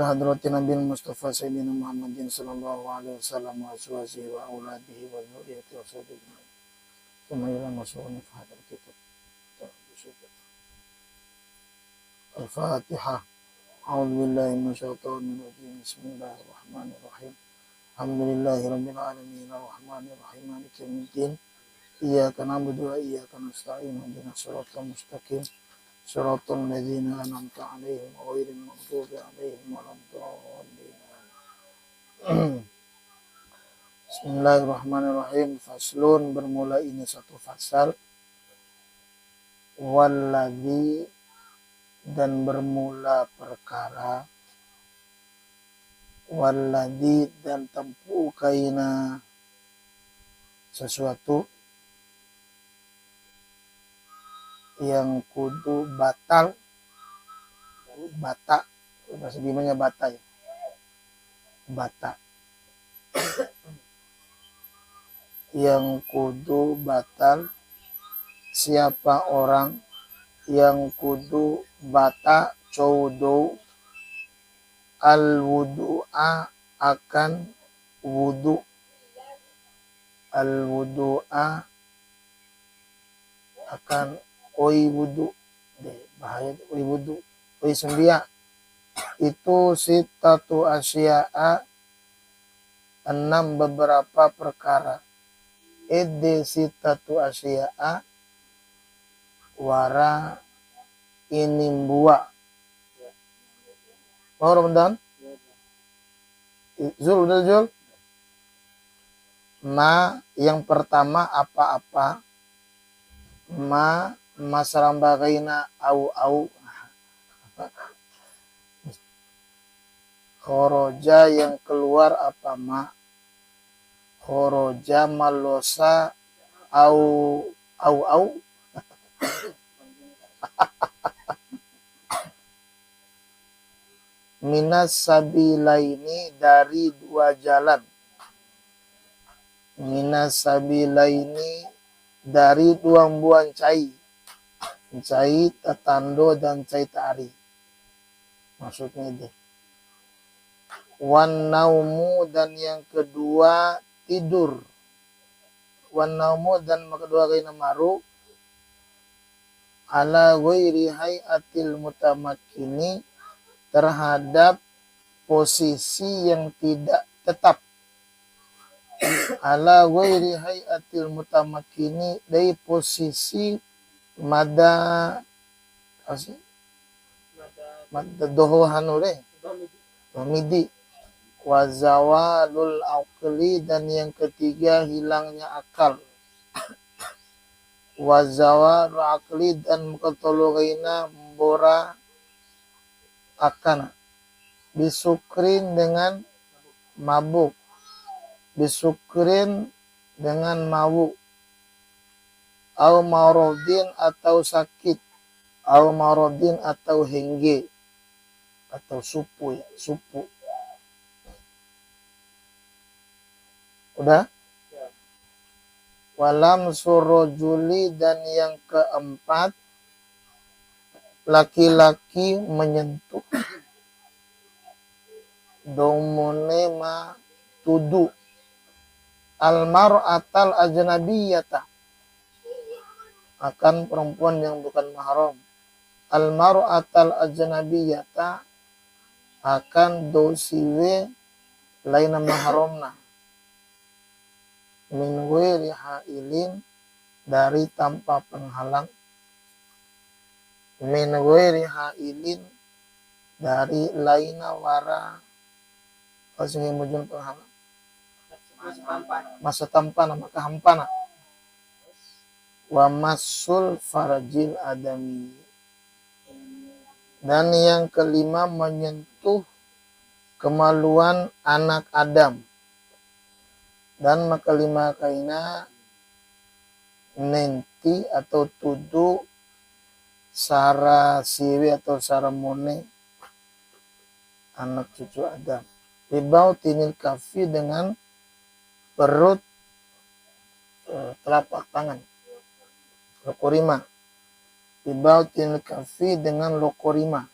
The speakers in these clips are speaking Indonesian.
ila hadratin Nabil Mustafa Sayyidina Muhammadin sallallahu alaihi wasallam wa azwajihi wa auladihi wa dzurriyyatihi wa sahbihi. Thumma ila mas'ulin fi hadzal kitab. Al-Fatihah. A'udzu billahi minasyaitonir rajim. Bismillahirrahmanirrahim. Alhamdulillahi rabbil alamin arrahmanir rahim maliki yaumiddin. Iyyaka na'budu wa iyyaka nasta'in ihdinas siratal mustaqim siratal ladzina an'amta 'alaihim ghairil maghdubi 'alaihim waladdallin. Bismillahirrahmanirrahim. Faslun, bermula ini satu fasal. Walladzi, dan bermula perkara. Walladzi, dan tempuh kaina sesuatu yang kudu batal, bata, bahasa Bimanya bata ya, bata, yang kudu batal. Siapa orang yang kudu bata caudu al wudu'a, akan wudu, al wudu'a akan oi wudu, bahaya oi wudu, oi sembia, itu sitatu asya'a, 6 beberapa perkara. Ede sitatu asya'a wara inimbua. Mau Ramadan? Zul, udah Zul? Ma, yang pertama apa-apa. Ma, masalam bagaina au. Khoroja, yang keluar apa ma. Khoroja malosa au. Minas sabilaini, dari dua jalan. Minas sabilaini, dari dua buan cai. Cai tatando dan cai tari. Maksudnya deh. Wan naumu, dan yang kedua tidur. Wan naumu, dan kedua kaina maru. Ala ghairi hayatil mutamakkini, terhadap posisi yang tidak tetap. Ala ghairi hayatil mutamakkini, dari posisi mada doho hanure midi. Wazawalul aqli, dan yang ketiga hilangnya akal. Wazawalul aqli, dan ketologaina bora akan. Bisukrin, dengan mabuk. Bisukrin, dengan mabuk. Au marodin, atau sakit. Au marodin, atau hengge. Atau supu ya, supu. Udah? Walam surojuli, dan yang keempat laki-laki menyentuh. Domonema tudu almar'atal ajnabiyata, akan perempuan yang bukan mahram. Almar'atal ajnabiyata, akan dosiwe lain mahramna. Min ghairi hailin, dari tanpa penghalang. Min ghairi hailin, dari laina wara asing mujun penghalang. Masa tampana, maka hampana. Wa masul farjil adami, dan yang kelima menyentuh kemaluan anak Adam. Dan makalima kaina nenti atau tudu sara siwi atau sara mone anak cucu Adam. Ribau tinil kafi, dengan perut telapak tangan. Lokorima. Ribau tinil kafi, dengan lokorima.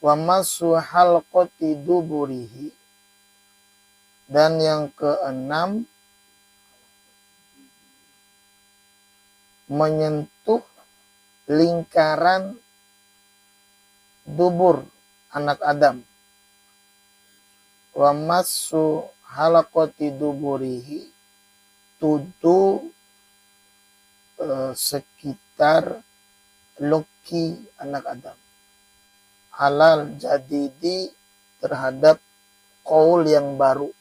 wa masu halqati duburihi, dan yang keenam menyentuh lingkaran dubur anak Adam. Wa masu halaqati duburihi, tutu sekitar loki anak Adam. Halal jadidi, terhadap qaul yang baru.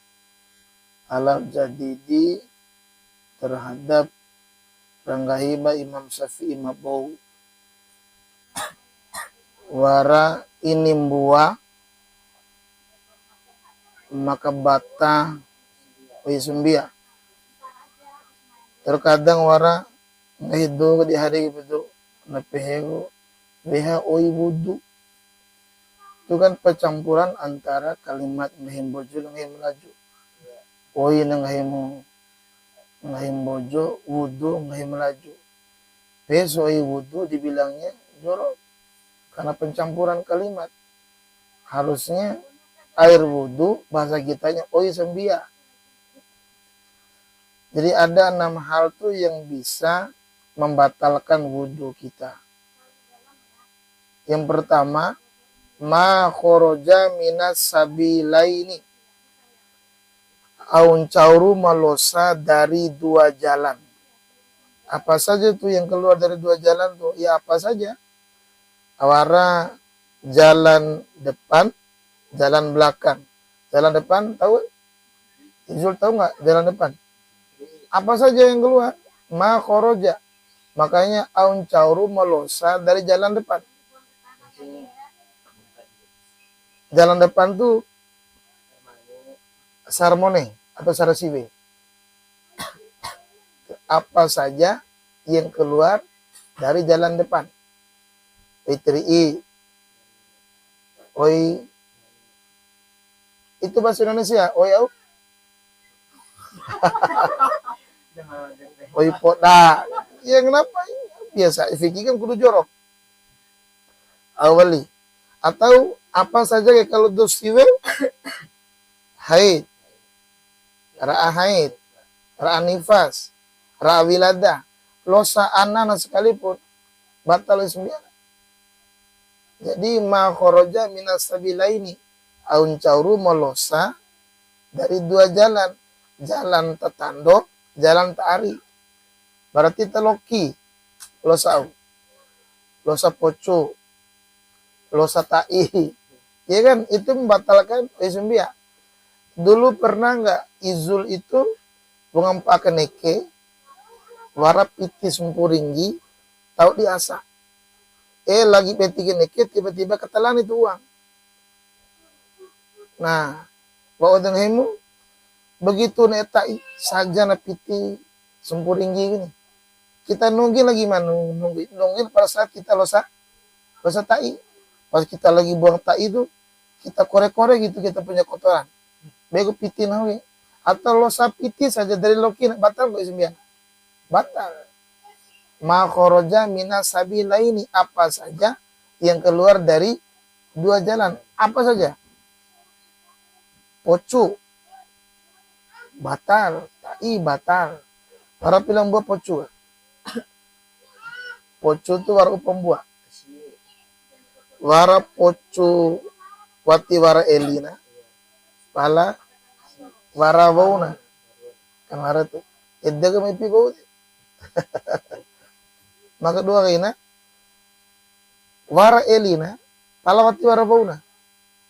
Halal jadidi terhadap ranggahiba Imam Syafi'i mabau. Wara inimbua maka bata wisembia. Terkadang wara ngahidu di hari itu napehego beha oi wudu. Itu kan percampuran antara kalimat ngahimbojo dan ngahimlaju. Oi ngahimbojo, wudu ngahimlaju. Beso oi wudu dibilangnya jorok karena pencampuran kalimat. Harusnya air wudu, bahasa kitanya oi sembia. Jadi ada 6 hal tuh yang bisa membatalkan wudu kita. Yang pertama, ma khoroja minas sabilaini, aun cauru malosa dari 2 jalan. Apa saja tuh yang keluar dari 2 jalan tuh? Ya apa saja. Awara jalan depan, jalan belakang. Jalan depan tahu? Izul tahu nggak jalan depan? Apa saja yang keluar? Ma khoroja. Makanya aun cauru malosa dari jalan depan. Jalan depan tuh sarmone atau sarasiwe. Apa saja yang keluar dari jalan depan. Itri, oi, itu bahasa Indonesia. Oi au. Oi poda. Ya kenapa? Biasa fikih kan kudu jorok. Awali. Atau apa saja kayak kalau dosiwe haid, ra'a haid, ra'a nifas, ra'a wilada, losa anak sekalipun batal sembilan. Jadi ma khoroja minas sabilaini, aun cauru melosa dari 2 jalan. Jalan tetandok, jalan taari. Berarti teloki, losa poco, losa ta'i. Ya kan, itu membatalkan sembia. Dulu pernah nggak izul itu mengampakan neke, warap piti sumpuringgi, tahu diasa. Lagi petikin neke, tiba-tiba ketelan itu uang. Nah, bawa denganmu, begitu netai saja na piti sumpuringgi gini. Kita nungguin lagi mana? Nungguin pada saat kita losa ta'i. Pas kita lagi buang ta'i itu, kita korek-korek gitu kita punya kotoran. Bego piti nawe. Atau losa piti saja dari loki, batal gak sembilan? Batal. Ma khoroja minas sabilaini, apa saja yang keluar dari 2 jalan. Apa saja? Pocu. Batal. Ta'i batal. Para bilang buah pocu. Pocu itu waru pembuah. Wara pocu wati wara elina. Pala wara bauna. Kamara tuh. Edda ka may pibaw. Maka 2 kaina. Wara elina. Pala wati wara bauna.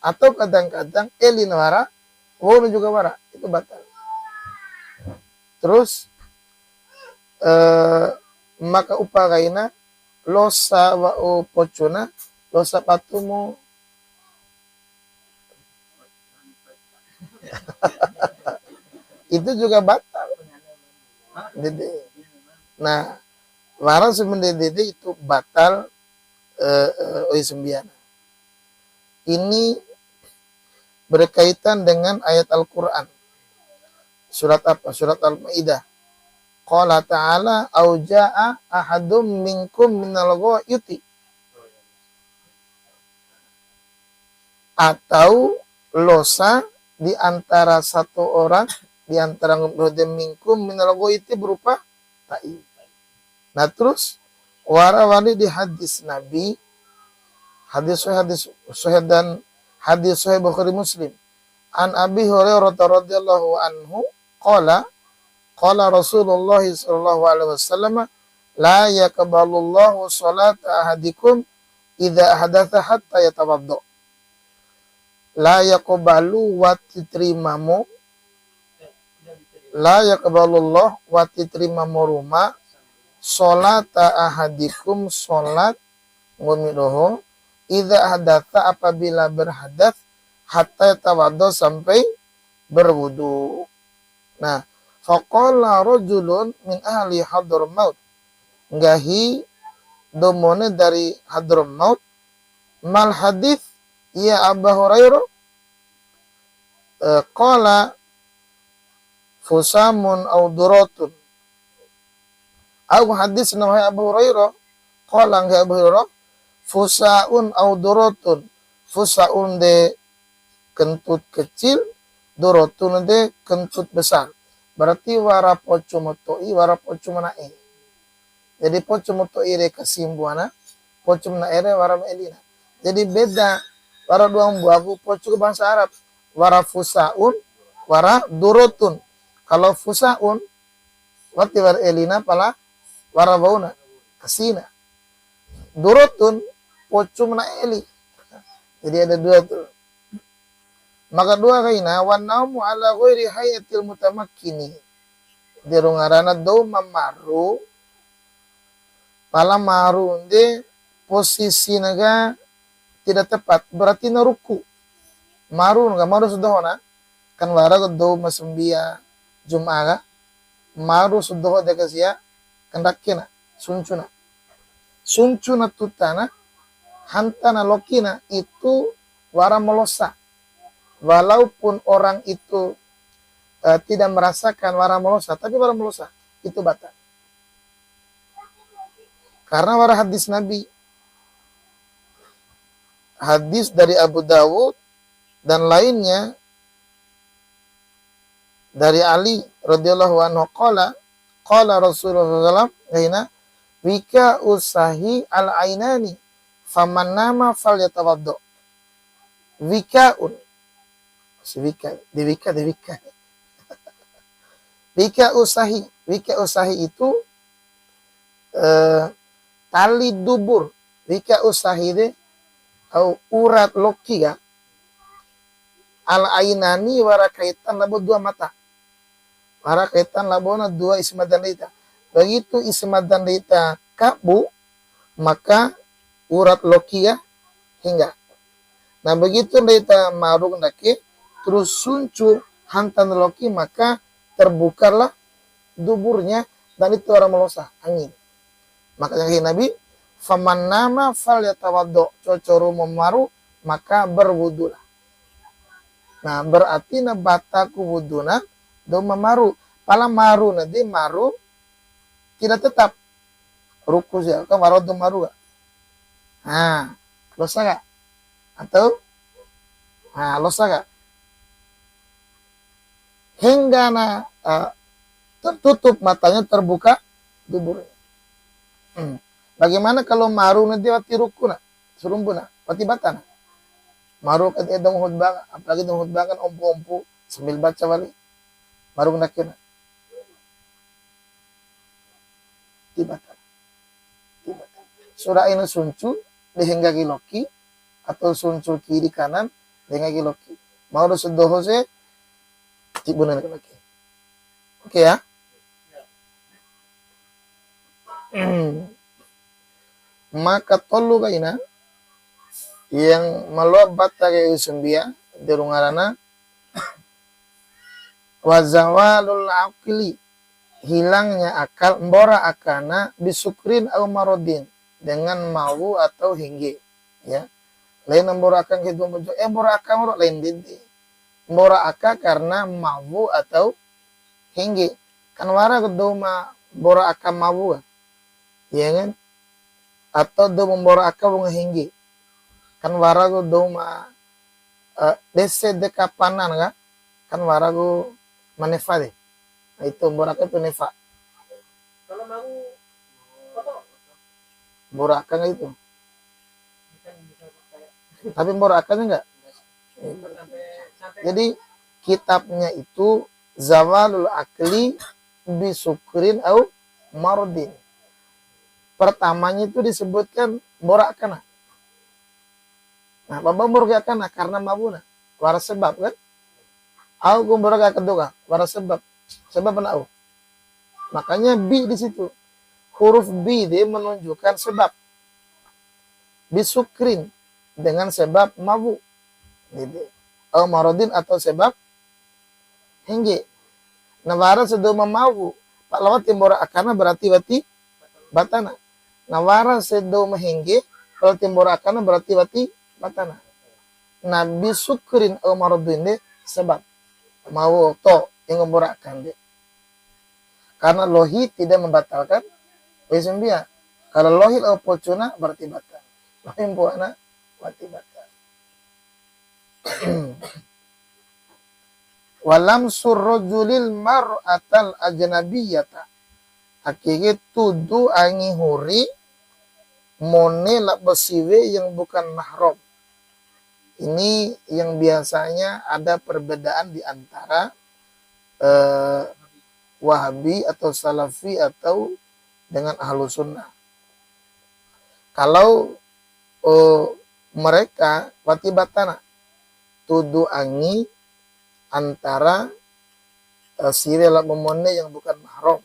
Atau kadang-kadang elina wara. Bauna juga wara. Itu batal. Terus. Maka upakaina. Losa wa pocuna. Losa patumu. Itu juga batal. Dede. Nah, warang sebenarnya dede itu batal sembiana. Ini berkaitan dengan ayat Al-Quran. Surat apa? Surat Al-Ma'idah. Qala ta'ala auja'a ahadum minkum minal ghaiti. atau losa di antara satu orang di antara minkum minal itu berupa tai. Nah terus warawali di hadis Nabi, hadis sahih dan hadis sahih Bukhari Muslim. An Abi Hurairah radhiyallahu anhu qala Rasulullah sallallahu alaihi wasallam la yaqbalullahu salata ahadikum idza ahdatha hatta yatawadda. La yaqbalu wa titrimamu la yaqbalullah wa titrimamu ruma salata ahadikum salat ngumidoho idza ahdatha apabila berhadas hatta yatawadda sampai berwudu. Nah, faqala rajulun min ahli Hadramaut ngahi domone dari Hadramaut mal hadis ya Abu Hurairah qala fusamun au duratun. Au hadis nama Abu Hurairah qala Abu Hurairah fusaun au duratun. Fusaun de kentut kecil, duratun de kentut besar. Berarti wara poco motoi wara poco manae. Jadi poco motoi re kesimpuana, poco manae re wara elina. Jadi beda wara dua buaku poco ke bahasa Arab. Wara fusaun, wara durotun. Kalau fusaun, wati wara elina pala wara bauna kesina. Durotun poco manae eli. Jadi ada dua tuh. Maka dua kaina wan naumu ala ghairi hayatil mutamakkini. Dirungarana do mamaru pala maru de posisi naga tidak tepat berarti naruku. Maru naga maru sudah kan wara do masembia jumaga maru sudah de kasia kandakina suncuna tutana hantana lokina itu wara melosa. Walaupun orang itu tidak merasakan wara melosa, tapi wara melosa itu batal. Karena wara hadis Nabi, hadis dari Abu Dawud dan lainnya dari Ali radhiyallahu anhu qala Rasulullah sallallahu wika usahi al ainani faman nama falyatawaddo. Wikaun Wika usahi itu tali dubur. Wika usahi de urat loki ya. Al ainani wara kaitan labo dua mata. Wara kaitan labona dua ismadan lita. Begitu ismadan lita kabu maka urat loki ya hingga. Nah begitu lita marung dake terus suncu hantan loki maka terbukalah duburnya dan itu orang melosa angin. Makanya Nabi faman nama fal yatawaddo cocoru memaru maka berwudulah. Nah berarti na bataku wuduna do memaru pala maru nanti maru tidak tetap rukus ya kan maru do maru gak? Nah losa gak? Atau losa gak? Hingga tertutup matanya terbuka duburnya. Bagaimana kalau maru nanti wati rukuna surumbuna wati batana maru kat edong hutbah apalagi dong hutbah kan ompu sambil baca wali maru nakina tibatan surah ini suncu dihingga giloki atau suncu kiri kanan dihingga giloki mau sudoh se tibunan lagi. Oke ya. Maka tolu kaina yang melobat tagay usumbia dirungarana wazawalul aqli hilangnya akal mbora akana bisukrin au marodin dengan mau atau hinggi ya lain mbora akan gitu mbora akan lain dindi mbora aka karena mau atau hinggi kan wara kedoma mbora aka mau ya kan atau do membora aka bunga hinggi kan wara go doma dese dekapanan kan waragu manefa deh. Nah, itu boraka itu nefa. Kalau mau foto Boraka itu. Tapi borakannya enggak. Jadi kitabnya itu Zawalul Akli bisukrin au mardin. Pertamanya itu disebutkan borakana. Nah, babang borakana karena mabuna. Waras sebab kan? Au gumboraka kedua, waras sebab. Sebab apa au? Makanya bi di situ. Huruf bi dia menunjukkan sebab. Bisukrin dengan sebab mabu. Au maradin atau sebab hingga. Nawara sedang memawu. Pak lawat timbora akana berarti batana. Nawara sedang mahingge. Kalau timbora akana berarti batana. Nabi sukrin au maradin de sebab. Mau to yang memborakan de. Karena lohi tidak membatalkan sembia. Kalau lohi au pocuna berarti batal. Lohi puana berarti batal. Walam surrojulil mar'atal ajnabiyata. Akhirnya tudu angi huri mone la besiwe yang bukan mahram. Ini yang biasanya ada perbedaan di antara Wahabi atau Salafi atau dengan Ahlu Sunnah. Kalau mereka watibatana tudu angi antara sirela memone yang bukan mahram.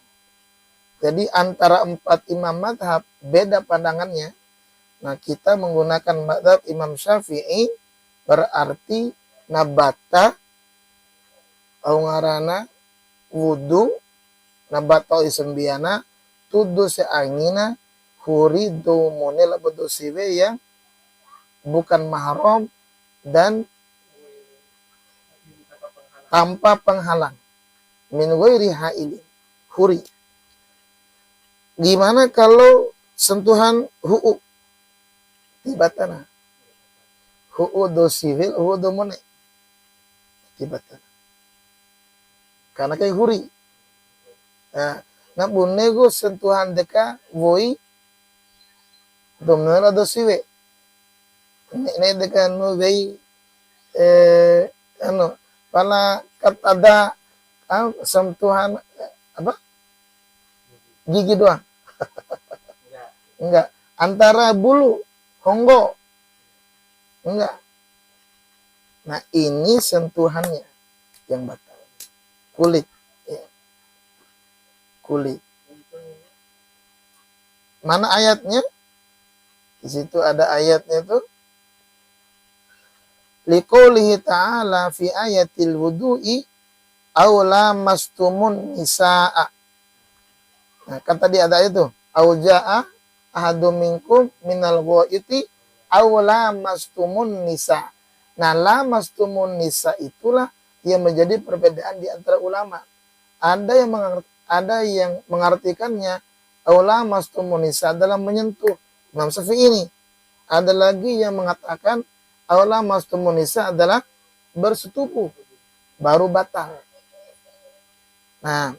Jadi antara 4 imam madhab beda pandangannya. Nah, kita menggunakan madhab Imam Syafi'i berarti nabata au ngarana wudu nabata isembiana tudu seangina huri do monela bedo siwe yang bukan mahram dan tanpa penghalang. Min ghairi hailin. Huri. Gimana kalau sentuhan hu'u? Tibatana. Hu'u do sivil, hu'u do mone. Tibatana. Karena kayak huri. Nah bunego sentuhan deka voi domnera do sive. Ini deka no vei pala katada sentuhan apa? Gigi doang. Enggak. Antara bulu, honggo. Enggak. Nah, ini sentuhannya yang batal. Kulit. Ya. Kulit. Mana ayatnya? Di situ ada ayatnya tuh. Liqoulihi ta'ala fi ayatil wudu'i aw lamastumun nisaa. Nah, kan tadi ada itu. Au jaa ahadum minkum minal ghaiti aw lamastumun nisa. Nah, lamastumun nisa itulah yang menjadi perbedaan di antara ulama. Ada yang mengartikannya aw lamastumun nisa adalah menyentuh. Imam Syafi'i ini. Ada lagi yang mengatakan aula mastumunisa adalah bersetubuh baru batal. Nah,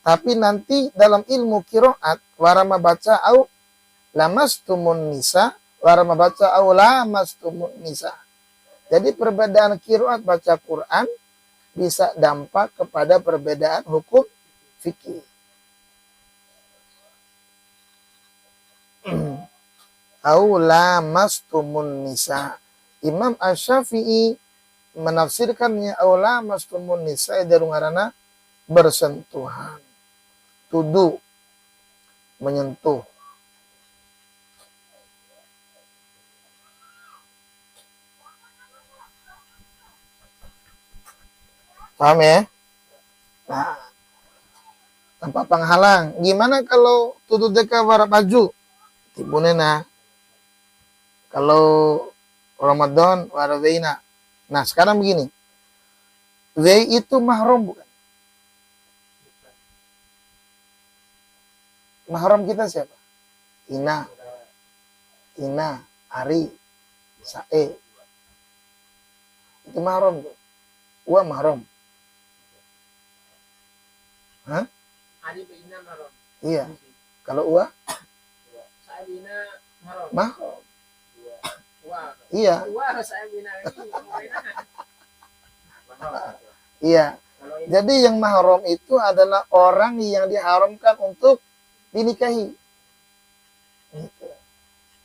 tapi nanti dalam ilmu qiraat warama baca au lamastumun nisa, warama baca au lamastumun nisa. Jadi perbedaan qiraat baca Quran bisa dampak kepada perbedaan hukum fikih. Au lamastumun nisa. Imam Asy-Syafi'i menafsirkannya aula mastumun nisa dari ngarana bersentuhan. Tudu menyentuh. Paham ya? Nah, tanpa penghalang. Gimana kalau tudu deka warna baju? Tibunena. Kalau Ramadan warawina. Nah, sekarang begini. W itu mahram bukan? Mahram kita siapa? Ina, Ari, Sae. Itu mahram tuh. Wa mahram. Hah? Ali bina mahram. Iya. Kalau wa Saya bina mahram. mahram. Wah. Iya. Wah, saya bina ini. Iya. Kalau ini Jadi yang mahram itu adalah orang yang diharamkan untuk dinikahi. Gitu.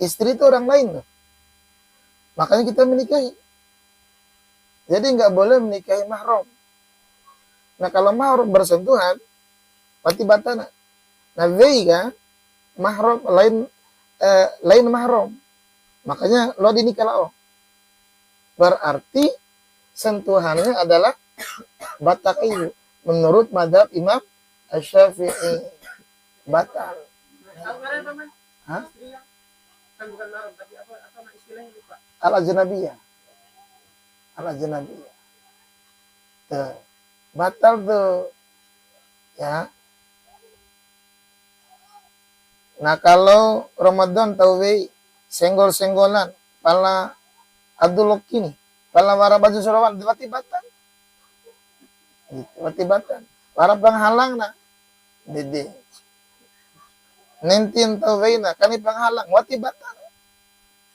Istri itu orang lain loh. Makanya kita menikahi. Jadi nggak boleh menikahi mahram. Nah kalau mahram bersentuhan, berarti batana. Nah kan mahram lain mahram. Makanya lo dinikah lo. Berarti sentuhannya adalah batakiyu. Menurut madhab Imam Asy-Syafi'i. Batal. tahu nggak ada man? Hah? Istri yang kan bukan mahram tapi apa nama istilahnya lupa. Al-ajnabiyah. Al-ajnabiyah. Tuh. Batal tuh. Ya. Nah kalau Ramadan tahu senggol-senggolan pala Abdul Kini, pala wara baju surawan berarti batal. Gitu, berarti batal. Wara penghalang na. Dede. Nentin tahu na kani penghalang, berarti batal.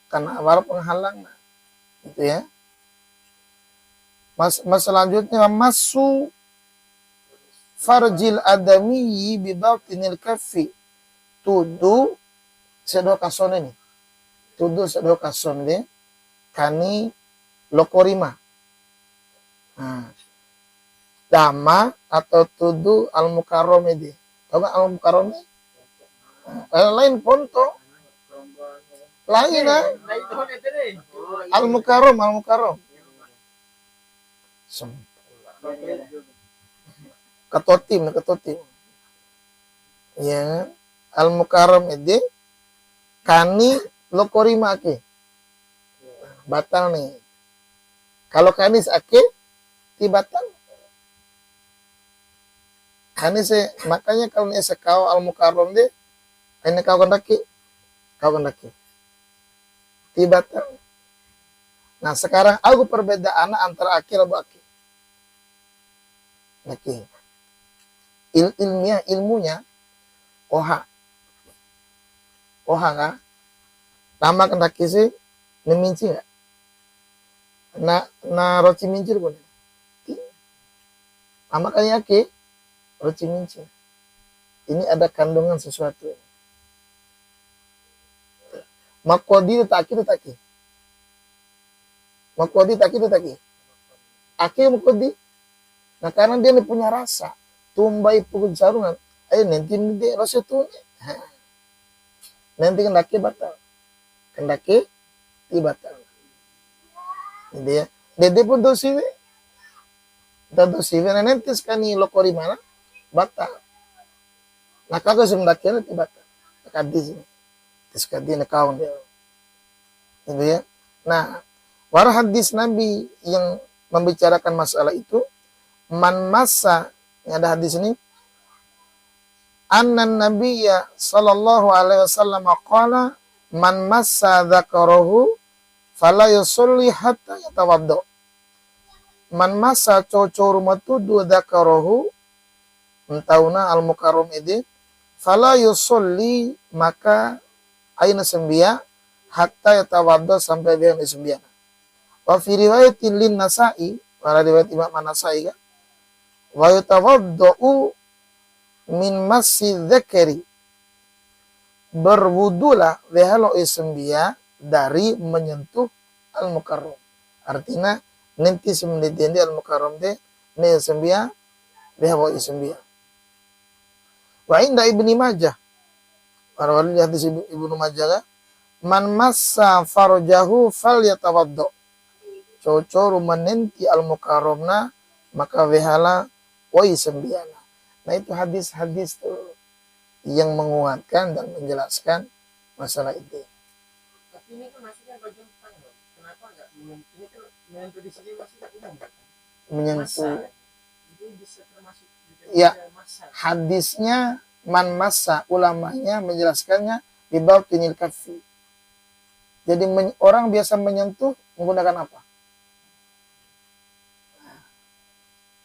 Karena wara penghalang na. Gitu ya. Mas selanjutnya masu farjil adami bi batinil kaffi. Tudu sedo kason ini. Tudu sedo kason de kani lokorima. Nah, dama atau tudu al mukarrom ini. Tahu nggak al mukarrom ini? Lain ponto. Lain lah. Al mukarrom. Ketotim. Ya. Al-Mukarram itu kani lokorima ake. Batal nih. Kalau kanis ake, ti batal. Kanis makanya kalau ini sekau Al-Mukarram deh, ini kau kendaki. Ti batal. Nah sekarang aku perbedaan antara ake dan ake. Oke. Ilmunya oha kan? Nama kendaki sih neminci nggak? Na roci mincir pun. Nama kayaknya ke roci mincir. Ini ada kandungan sesuatu. Makwadi itu taki. Makwadi taki. Aki makwadi. Nah karena dia punya rasa. Tumbai pukul sarungan. Ayo nanti dia rasa tuh. Nanti kendaki batal. Kendaki batal. Jadi ya. Dede pun dosiwe. Dosiwe nanti sekali lokori mana batal. Nah kalau semendaki nanti batal. Kadis ini. Sekali nekaun dia. Gitu ya. Nah, warah hadis Nabi yang membicarakan masalah itu, man masa, yang ada hadis ini, annan nabiyya sallallahu alaihi wasallam qala man massa dzakarahu fala yusolli hatta yatawaddo. Man massa cocor matudu dzakarahu entauna al-mukarram ini fala yusolli maka aina sembiya hatta yatawaddo sampai dia sembiya. Wa fi riwayatin lin Nasa'i, pada riwayat Imam An-Nasa'i kan, wa yatawaddo min masjid dzakari, berwudulah wehalo isembia dari menyentuh al-mukarram. Artinya nanti semenit al-mukarram de ne isembia wehalo isembia. Wa inda Ibnu Majah, para wali hadis Ibnu Majah, man massa farjahu falyatawaddo. Cocor menenti al-mukarramna maka wehala wa isembiana. Nah itu hadis-hadis tuh yang menguatkan dan menjelaskan masalah itu. Tapi ini kan maksudnya bagian tangan. Kenapa enggak menyentuh? Ini kan menyentuh di sini maksudnya umum. Menyentuh. Jadi bisa termasuk Ya, massa. hadisnya man massa, ulamanya menjelaskannya di bab tinil kafi. Jadi orang biasa menyentuh menggunakan apa?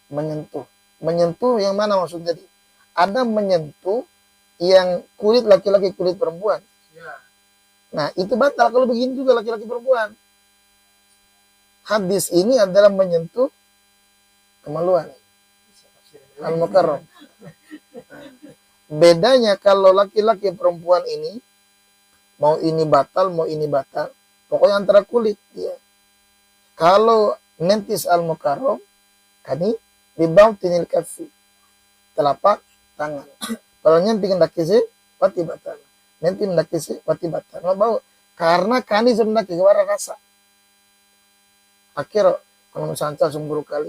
Menyentuh yang mana maksudnya tadi? Ada menyentuh yang kulit laki-laki, kulit perempuan. Ya. Nah, itu batal kalau begini juga laki-laki perempuan. Hadis ini adalah menyentuh kemaluan. Al-Mukarram. Bedanya kalau laki-laki perempuan ini, mau ini batal, pokoknya antara kulit dia. Kalau nentis al-mukarram, kani dibau tinil kafi, telapak tangan. Kalau nyentik ndakisi, pati batal. Nentik ndakisi, pati batal. Mau bau, karena kani sebenarnya kewara rasa. Akhirnya, kalau misalnya semburu kali,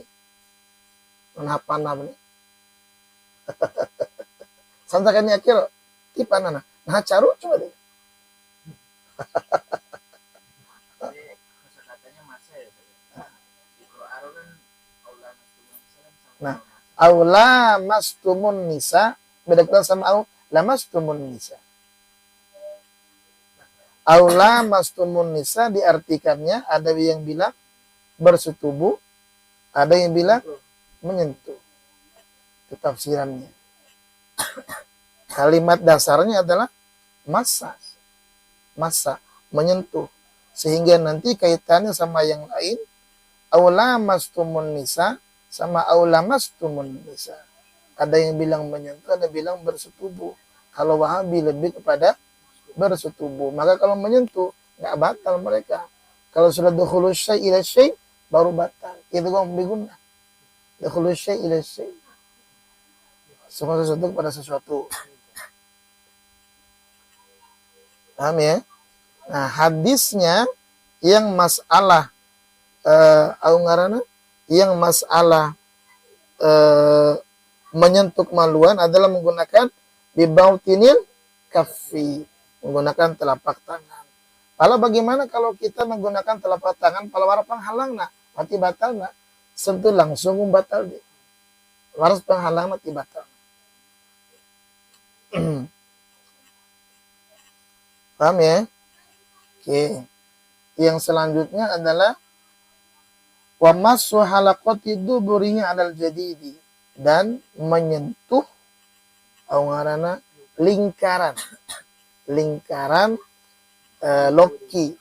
menapan-napan. Santai kani akhirnya, tipa nana. Nah, caru coba deh. Katanya masa ya. Di Quran kan Allah Nah, aula mastumun nisa beda sama aula mastumun nisa. Aula mastumun nisa diartikannya ada yang bilang bersetubuh, ada yang bilang menyentuh. Itu tafsirannya. Kalimat dasarnya adalah massa, menyentuh. Sehingga nanti kaitannya sama yang lain, aula mastumun nisa sama aula mastumun nisa. Ada yang bilang menyentuh, ada yang bilang bersetubuh. Kalau Wahabi lebih kepada bersetubuh. Maka kalau menyentuh, nggak batal mereka. Kalau sudah dukhulu syai' ila syai' baru batal. Itu gua biguna. Dukhulu syai' ila syai'. Semua sesuatu kepada sesuatu. Paham ya? Nah, hadisnya yang masalah yang masalah menyentuh kemaluan adalah menggunakan bibautinil kafi, menggunakan telapak tangan. Lalu bagaimana kalau kita menggunakan telapak tangan kalau waras penghalang nak mati batal nak sentuh langsung batal deh. Waras penghalang mati batal. Paham ya? Oke. Yang selanjutnya adalah wa masu halaqati duburinya adal jadidi, dan menyentuh awangarana lingkaran loki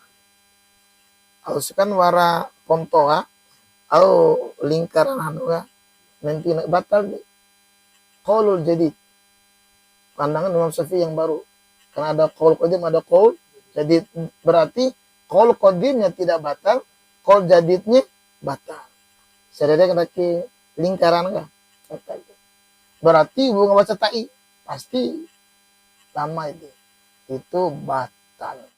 kan wara pontoa atau lingkaran hanuga nanti batal deh. Qaulul jadid, pandangan Imam Syafi'i yang baru. Karena ada qaul qadim, ada qaul jadid. Berarti qaul qadimnya tidak batal, qaul jadidnya batal. Sadada kena ke lingkaran kah? Batal. Berarti bunga baca ta'i pasti lama itu. Itu batal.